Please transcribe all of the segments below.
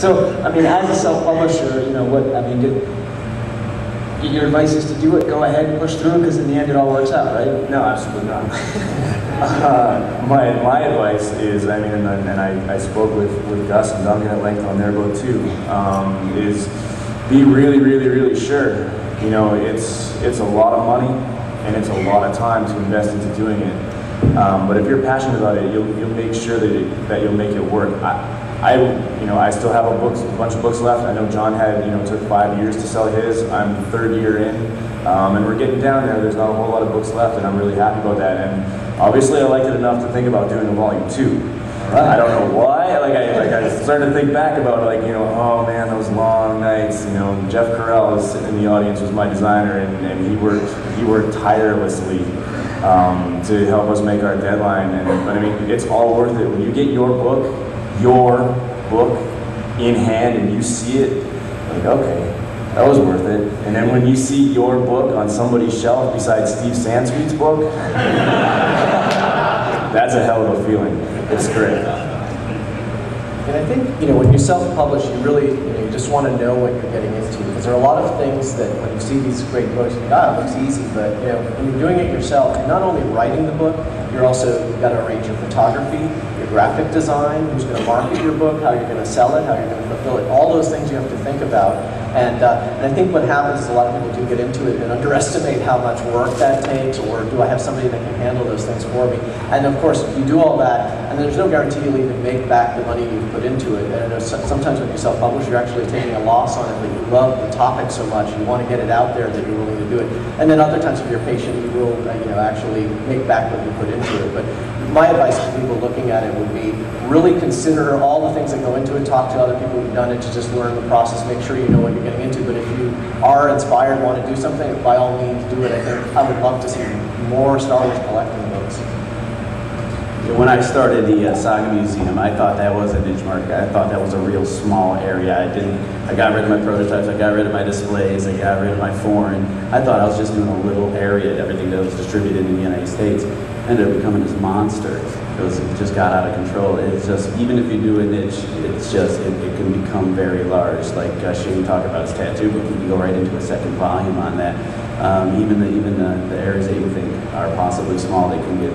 So, I mean, as a self-publisher, you know, your advice is to do it, go ahead and push through, because in the end it all works out, right? No, absolutely not. My advice is, I mean, and I spoke with Gus and Duncan at length on their boat too, is be really, really, really sure. You know, it's a lot of money and it's a lot of time to invest into doing it. But if you're passionate about it, you'll make sure that you'll make it work. I still have a bunch of books left. I know John took 5 years to sell his. I'm the 3rd year in, and we're getting down there. There's not a whole lot of books left, and I'm really happy about that. And obviously, I liked it enough to think about doing a volume 2. Right. I don't know why. I started to think back about oh man, those long nights. You know, Jeff Carell was sitting in the audience, was my designer, and he worked tirelessly to help us make our deadline. But I mean, it's all worth it when you get your book in hand and you see it, like, okay, that was worth it. And then when you see your book on somebody's shelf besides Steve Sansweet's book, that's a hell of a feeling. It's great. And I think, when you self-publish, you really, you just want to know what you're getting into, because there are a lot of things that when you see these great books, you think, it looks easy, but when you're doing it yourself, you're not only writing the book, you've got to arrange your photography, your graphic design, who's going to market your book, how you're going to sell it, how you're going to fulfill it, all those things you have to think about. And I think what happens is a lot of people do get into it and underestimate how much work that takes, or do I have somebody that can handle those things for me? And of course, you do all that, and there's no guarantee you'll even make back the money you've put into it. And I know sometimes when you self-publish, you're actually taking a loss on it, but you love the topic so much, you want to get it out there that you're willing to do it. And then other times, if you're patient, you will actually make back what you put into it. But my advice to people looking at it would be really consider all the things that go into it, talk to other people who've done it to just learn the process, make sure you know what you're getting into. But if you are inspired, want to do something, by all means do it. I think I would love to see more Star Wars collecting books. When I started the Saga Museum, I thought that was a niche market. I thought that was a real small area. I got rid of my prototypes, I got rid of my displays, I got rid of my foreign. I thought I was just doing a little area, everything that was distributed in the United States. Ended up becoming this monster because it just got out of control. It's just, even if you do a niche, it's just, it can become very large. Like Shane talked about his tattoo book, you can go right into a second volume on that. Even the areas that you think are possibly small, they can get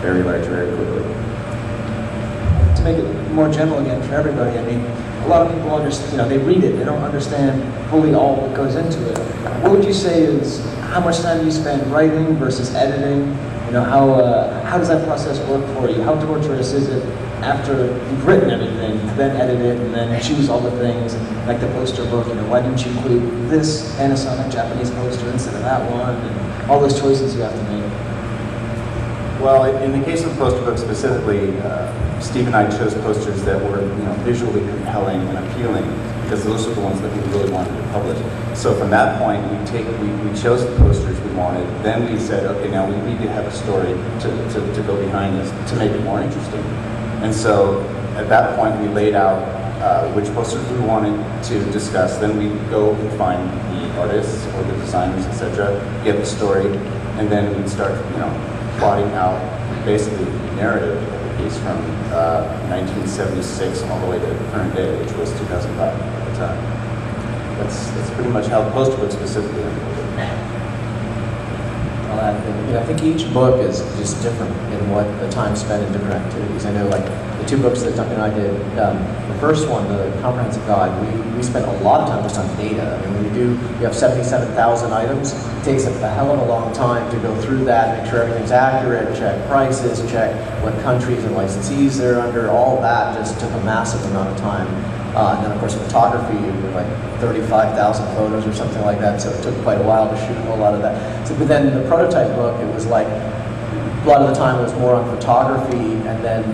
very large very quickly. To make it more general again for everybody, I mean, a lot of people understand, they read it, they don't understand fully all that goes into it. What would you say is, how much time do you spend writing versus editing? How does that process work for you? How torturous is it after you've written everything, to then edit it and then choose all the things, like the poster book, why didn't you include this Panasonic Japanese poster instead of that one, and all those choices you have to make? Well, in the case of the poster book specifically, Steve and I chose posters that were visually compelling and appealing, because those are the ones that we really wanted to publish. So from that point, we chose the posters we wanted. Then we said, okay, now we need to have a story to go behind this to make it more interesting. And so at that point, we laid out which posters we wanted to discuss. Then we go and find the artists or the designers, etc., get the story, and then we'd start, plotting out basically the narrative of the piece from 1976 all the way to the current day, which was 2005 at the time. That's pretty much how the poster book specifically unfolded. I think each book is just different in what the time spent in different activities. I know, like the 2 books that Duncan and I did, the first one, the Comprehensive Guide, we spent a lot of time just on data. I mean, you have 77,000 items. It takes a hell of a long time to go through that, make sure everything's accurate, check prices, check what countries and licensees they're under. All that just took a massive amount of time. And then, of course, photography, like 35,000 photos or something like that, so it took quite a while to shoot a lot of that. So, but then the prototype book, it was like, a lot of the time it was more on photography, and then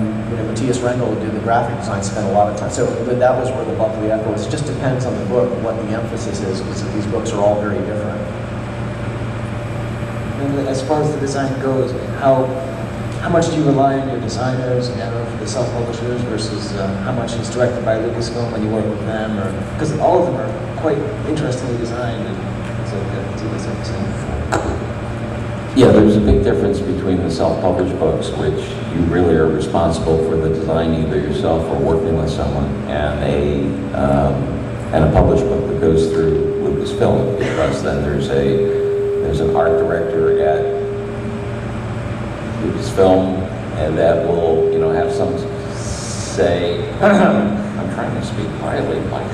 Matthias Rendel would do the graphic design, spent a lot of time. So that was where the bulk of the effort was. It just depends on the book, what the emphasis is, because these books are all very different. And as far as the design goes, how much do you rely on your designers for the self-publishers versus how much is directed by Lucasfilm when you work with them? Because all of them are quite interestingly designed and things like that. Yeah, there's a big difference between the self-published books, which you really are responsible for the design either yourself or working with someone, and a published book that goes through Lucasfilm, because then there's an art director at Lucasfilm, and that will, you know, have some say. I'm trying to speak quietly, Mike.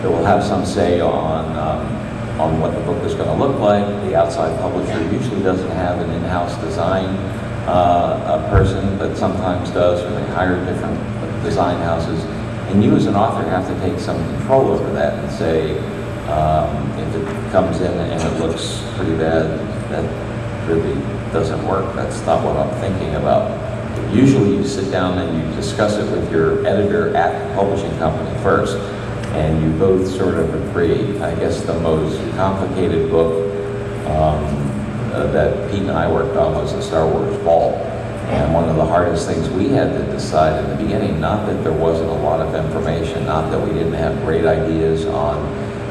That will have some say on what the book is going to look like. The outside publisher usually doesn't have an in-house design person, but sometimes does, or they hire different design houses. And you as an author have to take some control over that and say, if it comes in and it looks pretty bad, that really doesn't work. That's not what I'm thinking about. Usually you sit down and you discuss it with your editor at the publishing company first, and you both sort of agree. I guess the most complicated book that Pete and I worked on was the Star Wars Ball. And one of the hardest things we had to decide in the beginning, not that there wasn't a lot of information, not that we didn't have great ideas on,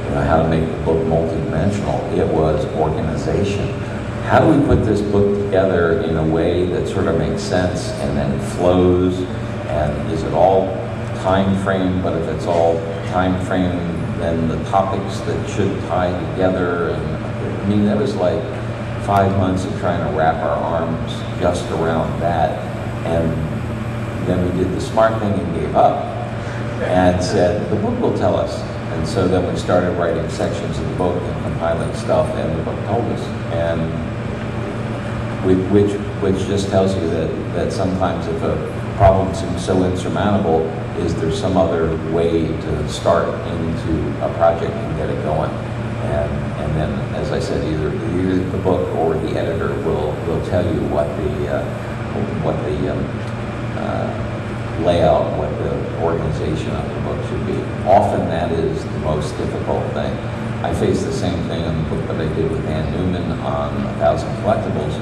you know, how to make the book multi-dimensional, it was organization. How do we put this book together in a way that sort of makes sense and then it flows? And is it all time frame? But if it's all time frame, then the topics that should tie together. And I mean, that was like 5 months of trying to wrap our arms just around that. And then we did the smart thing and gave up and said, the book will tell us. And so then we started writing sections of the book and compiling stuff, and the book told us. And which just tells you that sometimes if a problem seems so insurmountable, is there some other way to start into a project and get it going. And then, as I said, either the book or the editor will tell you what the layout, what the organization of the book should be. Often that is the most difficult thing. I faced the same thing in the book that I did with Ann Newman on 1,000 Collectibles,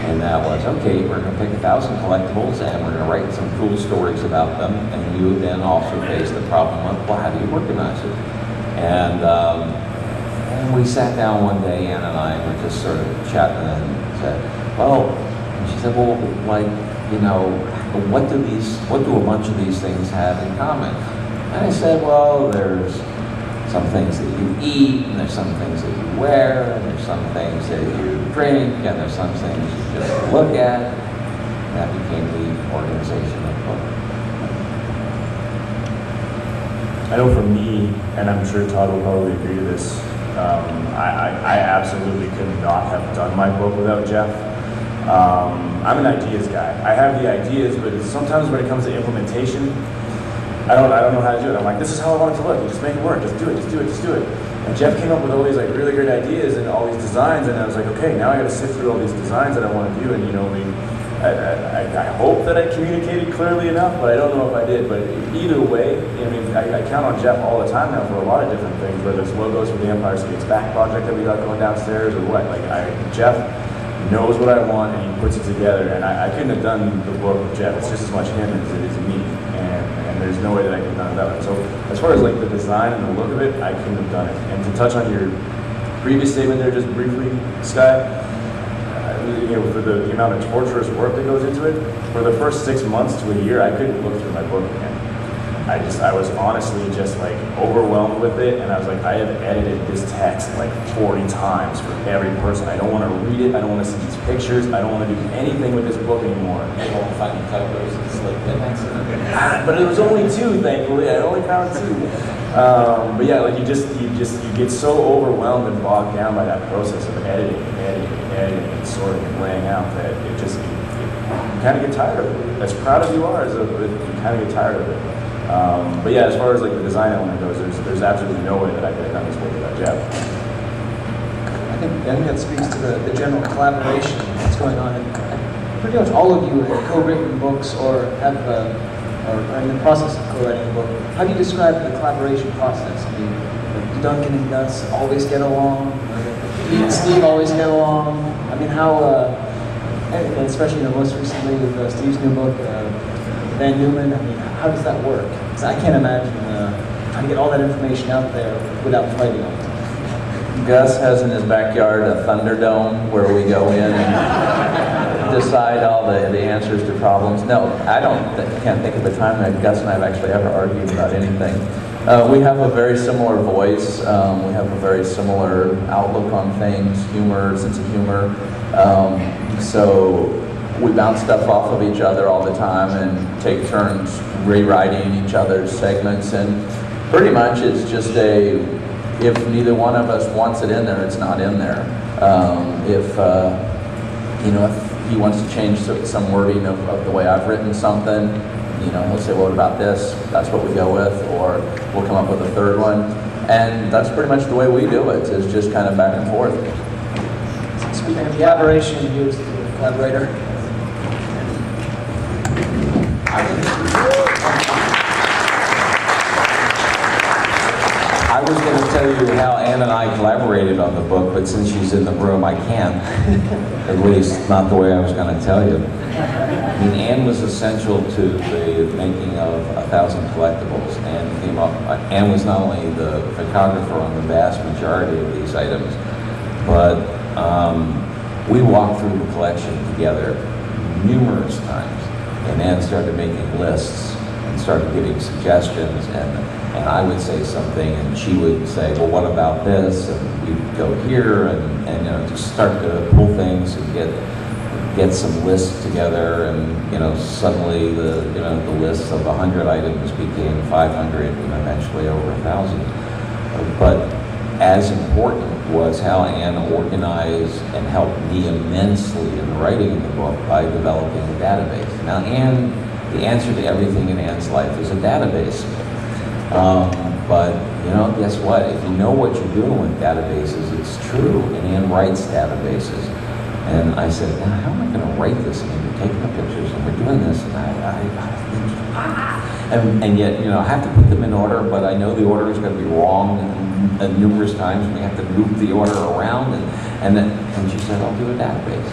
and that was, okay, we're going to pick 1,000 collectibles and we're going to write some cool stories about them, and you then also face the problem of, well, how do you organize it? And we sat down one day, Ann and I were just sort of chatting and said, well, and she said, well, like, you know, what do a bunch of these things have in common? And I said, well, there's some things that you eat, and there's some things that you wear, and there's some things that you drink, and there's some things you just look at. And that became the organization of the book. I know for me, and I'm sure Todd will probably agree to this, I absolutely could not have done my book without Jeff. I'm an ideas guy. I have the ideas, but sometimes when it comes to implementation, I don't know how to do it. I'm like, this is how I want it to look. You just make it work. Just do it. Just do it. Just do it. And Jeff came up with all these like really great ideas and all these designs, and I was like, okay, now I got to sift through all these designs that I want to do. And you know, I hope that I communicated clearly enough, but I don't know if I did. But either way, I mean, I count on Jeff all the time now for a lot of different things, whether it's logos for the Empire Skates Back project that we got going downstairs or what. Like Jeff knows what I want and he puts it together, and I couldn't have done the book with Jeff. It's just as much him as it is me, and there's no way that I could have done it that way. So as far as like the design and the look of it, I couldn't have done it. And to touch on your previous statement there just briefly, Scott, you know, for the amount of torturous work that goes into it, for the first 6 months to a year, I couldn't look through my book again. I was honestly just like overwhelmed with it, and I was like, I have edited this text like 40 times for every person. I don't want to read it, I don't want to see these pictures, I don't want to do anything with this book anymore. You won't find typos, it's like that. But it was only 2, thankfully. I only counted 2. But yeah, like you get so overwhelmed and bogged down by that process of editing and sorting and laying out that it just you kind of get tired of it. As proud as you are, you kind of get tired of it. But yeah, as far as like the design element goes, there's absolutely no way that I could have done this book without Jeff. I think that speaks to the general collaboration that's going on. And pretty much all of you have co-written books or have are in the process of co-writing a book. How do you describe the collaboration process? I mean, do Duncan and Gus always get along? Pete and Steve always get along? I mean, how, and especially most recently with Steve's new book, Van Newman, I mean, how does that work? Because I can't imagine trying to get all that information out there without fighting all the time. Gus has in his backyard a Thunderdome where we go in and decide all the answers to problems. No, I can't think of a time that Gus and I have actually ever argued about anything. We have a very similar voice. We have a very similar outlook on things, humor, sense of humor. So we bounce stuff off of each other all the time and take turns rewriting each other's segments. And pretty much it's just if neither one of us wants it in there, it's not in there. If he wants to change some wording of the way I've written something, he'll say, well, what about this? That's what we go with, or we'll come up with a third one. And that's pretty much the way we do it, is just kind of back and forth. Speaking of collaboration, you as the collaborator. I was going to tell you how Ann and I collaborated on the book, but since she's in the room, I can't. At least not the way I was going to tell you. I mean, Ann was essential to the making of 1,000 Collectibles. Ann was not only the photographer on the vast majority of these items, but we walked through the collection together numerous times. And Ann started making lists and started giving suggestions, and I would say something, and she would say, well, what about this? And we'd go here, and just start to pull things and get some lists together, and suddenly the list of 100 items became 500, and eventually over 1,000. But as important was how Ann organized and helped me immensely in the writing of the book by developing a database. Now, the answer to everything in Ann's life is a database. But guess what? If you know what you're doing with databases, it's true. And Ann writes databases. And I said, now how am I going to write this? And we're taking the pictures and we're doing this, and yet I have to put them in order, but I know the order is going to be wrong and numerous times, and we have to move the order around. And she said, I'll do a database,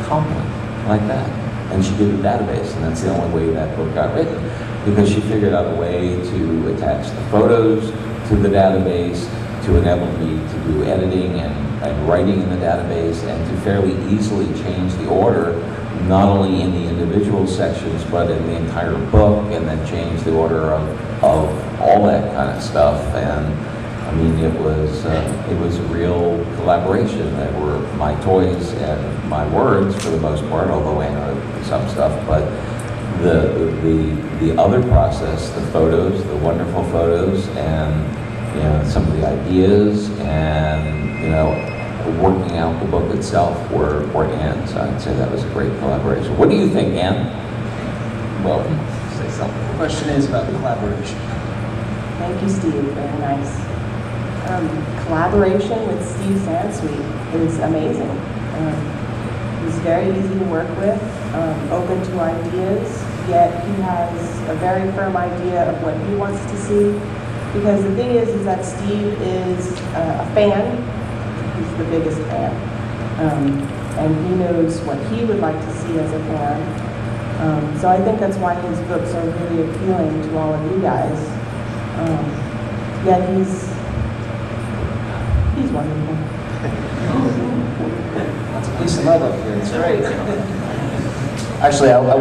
complete, like that. And she did a database, and that's the only way that book got written, because she figured out a way to attach the photos to the database, to enable me to do editing and writing in the database, and to fairly easily change the order, not only in the individual sections, but in the entire book, and then change the order of all that kind of stuff. And I mean, it was a real collaboration. They were my toys and my words for the most part, although I know some stuff. But the other process, the photos, the wonderful photos, and some of the ideas, and working out the book itself were Ann's. So I'd say that was a great collaboration. What do you think, Ann? Well, say something. The question is about the collaboration. Thank you, Steve. Very nice. Collaboration with Steve Sansweet is amazing. He's very easy to work with, open to ideas, yet he has a very firm idea of what he wants to see. Because the thing is that Steve is a fan. He's the biggest fan. And he knows what he would like to see as a fan. So I think that's why his books are really appealing to all of you guys. Yet he's wonderful. That's a piece of love up here. It's great. Actually, I